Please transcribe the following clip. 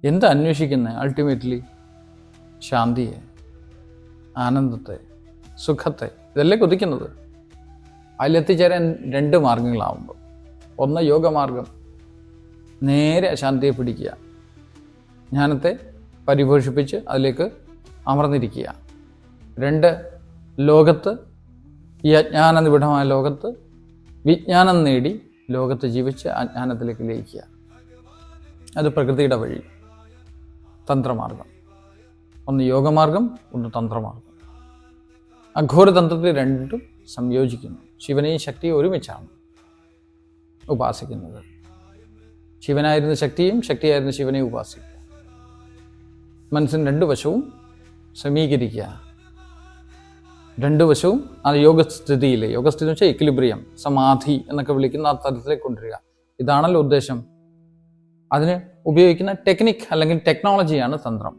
എന്താ അന്വേഷിക്കുന്നത്? അൾട്ടിമേറ്റ്ലി ശാന്തിയെ, ആനന്ദത്തെ, സുഖത്തെ, ഇതല്ലേ കൊതിക്കുന്നത്. അതിലെത്തിച്ചേരാൻ 2 മാർഗങ്ങളാവുമ്പോൾ, ഒന്ന് യോഗമാർഗം, നേരെ ശാന്തിയെ പിടിക്കുക, ജ്ഞാനത്തെ പരിപോഷിപ്പിച്ച് അതിലേക്ക് അമർന്നിരിക്കുക. 2, ലോകത്ത്, ഈ അജ്ഞാന നിബിഡമായ ലോകത്ത് വിജ്ഞാനം നേടി ലോകത്ത് ജീവിച്ച് അജ്ഞാനത്തിലേക്ക് ലയിക്കുക. അത് പ്രകൃതിയുടെ വഴി, തന്ത്രമാർഗം. ഒന്ന് യോഗമാർഗം, ഒന്ന് തന്ത്രമാർഗം. അഘോരതന്ത്രത്തിൽ 2ഉം സംയോജിക്കുന്നു. ശിവനെയും ശക്തിയും ഒരുമിച്ചാണ് ഉപാസിക്കുന്നത്. ശിവനായിരുന്ന ശക്തിയും ശക്തിയായിരുന്ന ശിവനെയും ഉപാസിക്കുക. മനസ്സിന് 2 വശവും സമീകരിക്കുക. 2 വശവും ആ യോഗസ്ഥിതിയിൽ, യോഗസ്ഥിതി എന്ന് വെച്ചാൽ ഇക്വിലിബ്രിയം, സമാധി എന്നൊക്കെ വിളിക്കുന്ന ആ തലത്തിലേക്ക് കൊണ്ടുവരിക. ഇതാണല്ലോ ഉദ്ദേശം. അതിന് ഉപയോഗിക്കുന്ന ടെക്നിക് അല്ലെങ്കിൽ ടെക്നോളജിയാണ് തന്ത്രം.